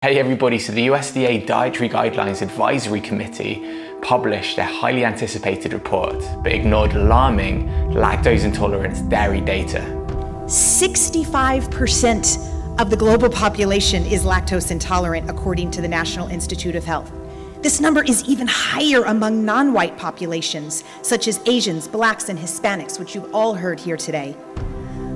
Hey everybody, so the USDA Dietary Guidelines Advisory Committee published their highly anticipated report, but ignored alarming lactose intolerance dairy data. 65% of the global population is lactose intolerant, according to the National Institute of Health. This number is even higher among non-white populations, such as Asians, Blacks, and Hispanics, which you've all heard here today.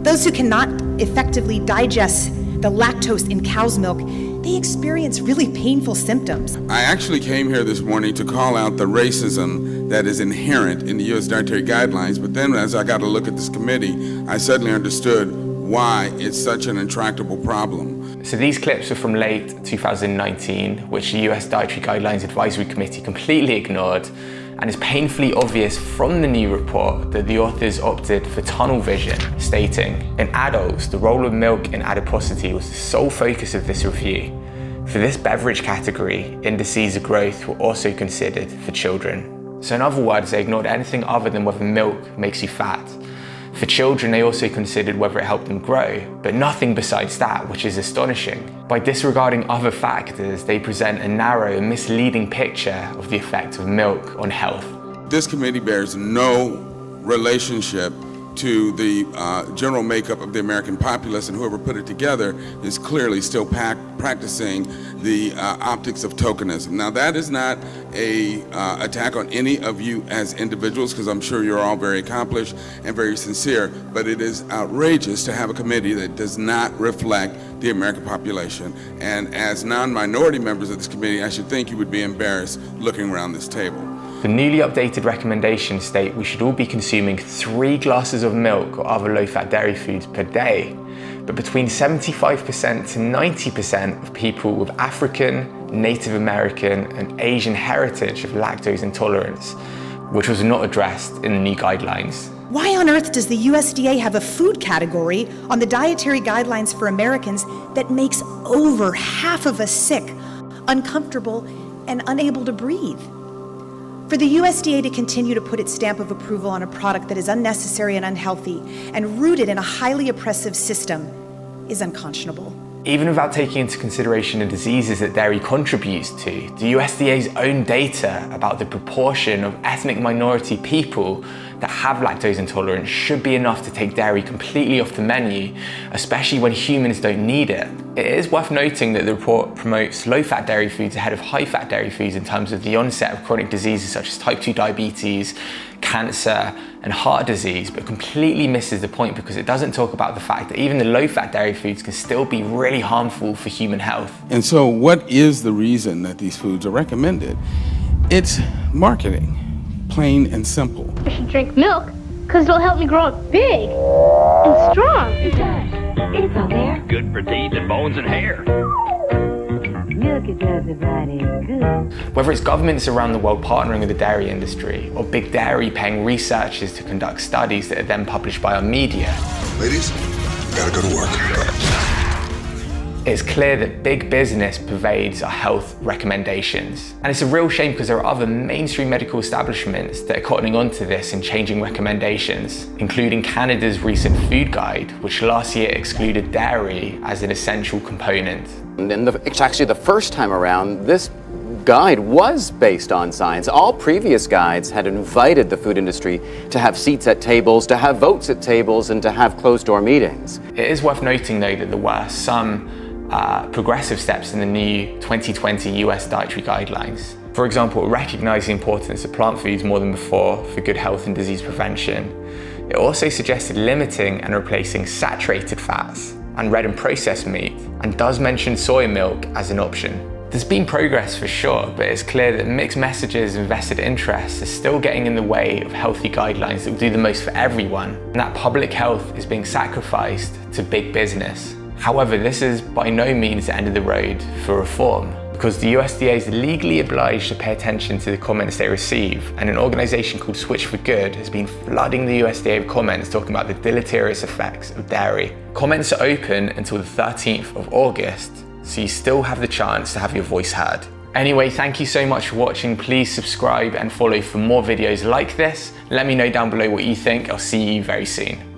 Those who cannot effectively digest the lactose in cow's milk, they experience really painful symptoms. I actually came here this morning to call out the racism that is inherent in the U.S. Dietary Guidelines, but then as I got to look at this committee, I suddenly understood why it's such an intractable problem. So these clips are from late 2019, which the US Dietary Guidelines Advisory Committee completely ignored, and it's painfully obvious from the new report that the authors opted for tunnel vision, stating, in adults, the role of milk in adiposity was the sole focus of this review. For this beverage category, indices of growth were also considered for children. So in other words, they ignored anything other than whether milk makes you fat. For children, they also considered whether it helped them grow, but nothing besides that, which is astonishing. By disregarding other factors, they present a narrow and misleading picture of the effect of milk on health. This committee bears no relationship to the general makeup of the American populace, and whoever put it together is clearly still practicing the optics of tokenism. Now, that is not a attack on any of you as individuals, because I'm sure you're all very accomplished and very sincere, but it is outrageous to have a committee that does not reflect the American population. And as non-minority members of this committee, I should think you would be embarrassed looking around this table. The newly updated recommendations state we should all be consuming 3 glasses of milk or other low-fat dairy foods per day. But between 75% to 90% of people with African, Native American, and Asian heritage have lactose intolerance, which was not addressed in the new guidelines. Why on earth does the USDA have a food category on the dietary guidelines for Americans that makes over half of us sick, uncomfortable, and unable to breathe? For the USDA to continue to put its stamp of approval on a product that is unnecessary and unhealthy and rooted in a highly oppressive system is unconscionable. Even without taking into consideration the diseases that dairy contributes to, the USDA's own data about the proportion of ethnic minority people that have lactose intolerance should be enough to take dairy completely off the menu, especially when humans don't need it. It is worth noting that the report promotes low-fat dairy foods ahead of high-fat dairy foods in terms of the onset of chronic diseases such as type 2 diabetes, cancer, and heart disease, but completely misses the point because it doesn't talk about the fact that even the low-fat dairy foods can still be really harmful for human health. And so what is the reason that these foods are recommended? It's marketing, plain and simple. I should drink milk because it'll help me grow up big and strong. It does. It's all there. Good for teeth and bones and hair. Milk it does the body good. Whether it's governments around the world partnering with the dairy industry, or big dairy paying researchers to conduct studies that are then published by our media, ladies, gotta go to work. it's clear that big business pervades our health recommendations. And it's a real shame because there are other mainstream medical establishments that are cottoning onto this and changing recommendations, including Canada's recent food guide, which last year excluded dairy as an essential component. And it's actually the first time around this guide was based on science. All previous guides had invited the food industry to have seats at tables, to have votes at tables, and to have closed-door meetings. It is worth noting, though, that there were some progressive steps in the new 2020 US dietary guidelines. For example, it recognized the importance of plant foods more than before for good health and disease prevention. It also suggested limiting and replacing saturated fats and red and processed meat, and does mention soy milk as an option. There's been progress for sure, but it's clear that mixed messages and vested interests are still getting in the way of healthy guidelines that will do the most for everyone, and that public health is being sacrificed to big business. However, this is by no means the end of the road for reform, because the USDA is legally obliged to pay attention to the comments they receive, and an organisation called Switch for Good has been flooding the USDA with comments talking about the deleterious effects of dairy. Comments are open until the 13th of August, so you still have the chance to have your voice heard. Anyway, thank you so much for watching. Please subscribe and follow for more videos like this. Let me know down below what you think. I'll see you very soon.